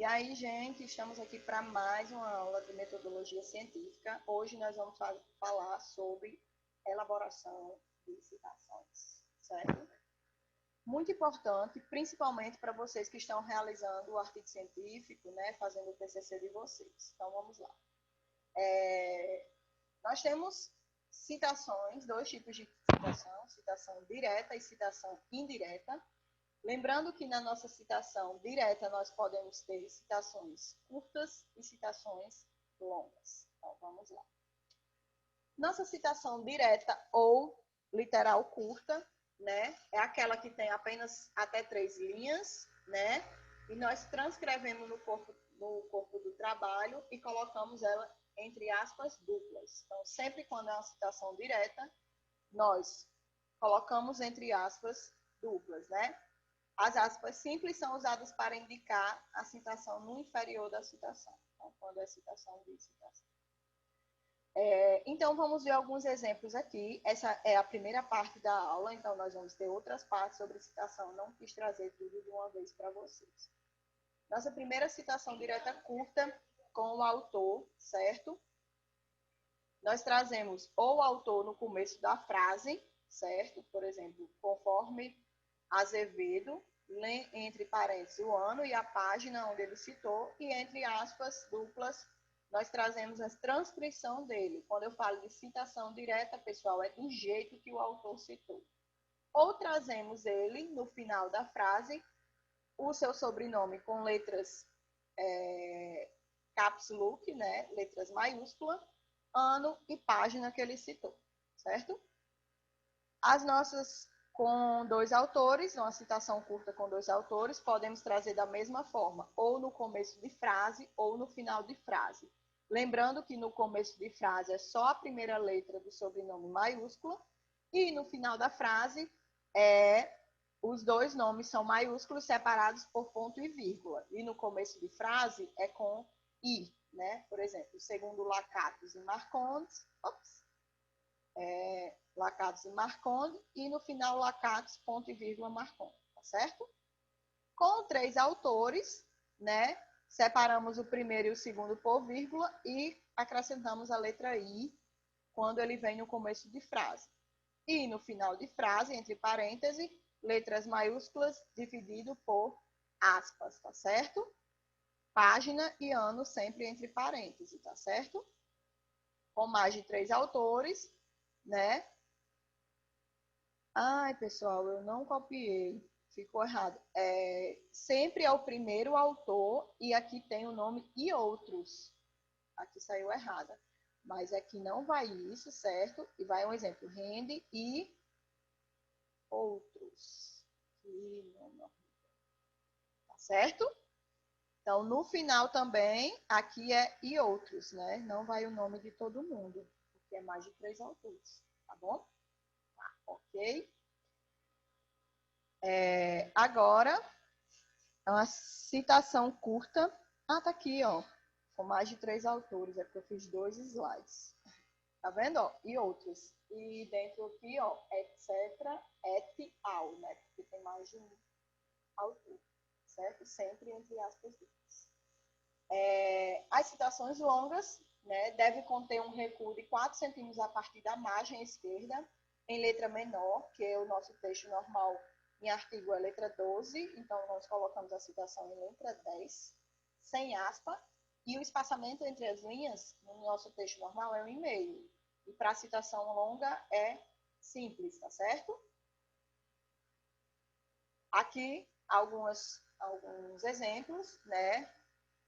E aí, gente, estamos aqui para mais uma aula de metodologia científica. Hoje nós vamos falar sobre elaboração de citações, certo? Muito importante, principalmente para vocês que estão realizando o artigo científico, né, fazendo o TCC de vocês. Então, vamos lá. Nós temos citações, dois tipos de citação, citação direta e citação indireta. Lembrando que na nossa citação direta nós podemos ter citações curtas e citações longas. Então, vamos lá. Nossa citação direta ou literal curta, né, é aquela que tem apenas até 3 linhas, né, e nós transcrevemos no corpo do trabalho e colocamos ela entre aspas duplas. Então, sempre quando é uma citação direta, nós colocamos entre aspas duplas, né? As aspas simples são usadas para indicar a citação no inferior da citação. Então, quando é citação de citação. Então, vamos ver alguns exemplos aqui. Essa é a primeira parte da aula, então nós vamos ter outras partes sobre citação. Não quis trazer tudo de uma vez para vocês. Nossa primeira citação direta curta com o autor, certo? Nós trazemos o autor no começo da frase, certo? Por exemplo, conforme Azevedo, entre parênteses o ano e a página onde ele citou, e entre aspas duplas, nós trazemos a transcrição dele. Quando eu falo de citação direta, pessoal, é do jeito que o autor citou. Ou trazemos ele, no final da frase, o seu sobrenome com letras caps look, né, letras maiúsculas, ano e página que ele citou, certo? As nossas com dois autores, uma citação curta com dois autores, podemos trazer da mesma forma, ou no começo de frase ou no final de frase. Lembrando que no começo de frase é só a primeira letra do sobrenome maiúscula e no final da frase os dois nomes são maiúsculos separados por ponto e vírgula. E no começo de frase é com I, né? Por exemplo, segundo Lacatus e Marcondes, Lacatus e Marcondes, e no final Lacatus, ponto e vírgula, Marcondes, tá certo? Com 3 autores, né, separamos o primeiro e o segundo por vírgula e acrescentamos a letra I quando ele vem no começo de frase. E no final de frase, entre parênteses, letras maiúsculas dividido por aspas, tá certo? Página e ano sempre entre parênteses, tá certo? Com mais de 3 autores, né? Ai, pessoal, eu não copiei. Ficou errado. Sempre é o primeiro autor e aqui tem o nome e outros. Aqui saiu errada. Mas aqui não vai isso, certo? E vai um exemplo. Rende e outros. Tá certo? Então, no final também, aqui é e outros, né? Não vai o nome de todo mundo, porque é mais de 3 autores. Tá bom? Tá, ok? Agora, é uma citação curta. Ah, tá aqui, ó. Com mais de 3 autores. É porque eu fiz 2 slides. Tá vendo, ó? E outros. E dentro aqui, ó, etc, et al, né? Porque tem mais de um autor. Certo? Sempre entre aspas. As citações longas, né, devem conter um recuo de 4 centímetros a partir da margem esquerda, em letra menor, que é o nosso texto normal em artigo é letra 12, então nós colocamos a citação em letra 10, sem aspa, e o espaçamento entre as linhas no nosso texto normal é 1,5. E para a citação longa é simples, tá certo? Aqui alguns exemplos, né?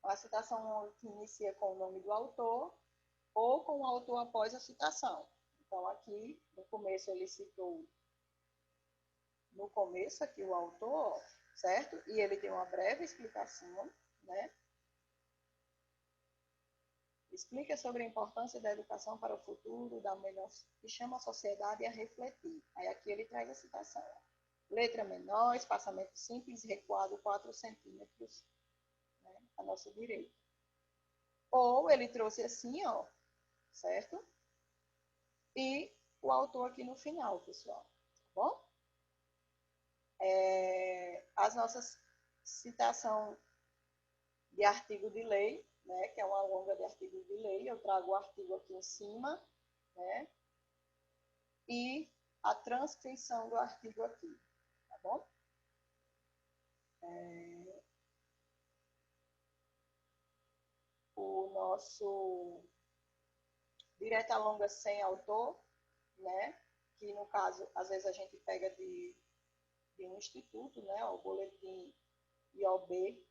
A citação que inicia com o nome do autor ou com o autor após a citação. Então, aqui, no começo, ele citou no começo aqui o autor, certo? E ele deu uma breve explicação, né? Explica sobre a importância da educação para o futuro, da melhor, e chama a sociedade a refletir. Aí aqui ele traz a citação. Letra menor, espaçamento simples, recuado 4 centímetros, né, à nossa direita. Ou ele trouxe assim, ó, certo? E o autor aqui no final, pessoal. Tá bom? As nossas citação de artigo de lei, né, que é uma longa de artigo de lei, eu trago o artigo aqui em cima, né, e a transcrição do artigo aqui, tá bom? O nosso direta longa sem autor, né, que no caso, às vezes a gente pega de um instituto, né, o boletim IOB,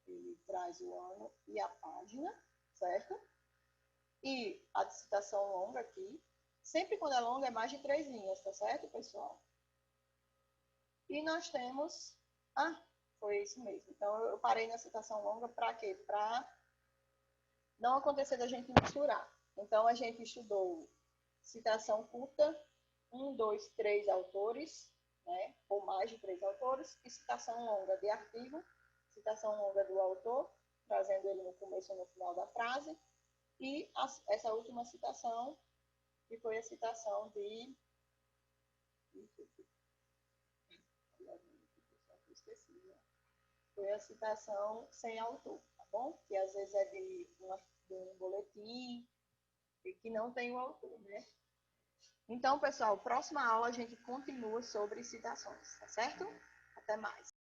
ele traz o ano e a página, certo? E a citação longa aqui, sempre quando é longa é mais de 3 linhas, tá certo, pessoal? E nós temos, foi isso mesmo. Então eu parei na citação longa para quê? Para não acontecer da gente misturar. Então a gente estudou citação curta, 1, 2, 3 autores, né, ou mais de 3 autores, e citação longa de artigo, citação longa do autor, trazendo ele no começo ou no final da frase, e essa última citação, que foi a citação de... Foi a citação sem autor, tá bom? Que às vezes é de um boletim e que não tem o autor, né? Então, pessoal, próxima aula a gente continua sobre citações, tá certo? Até mais.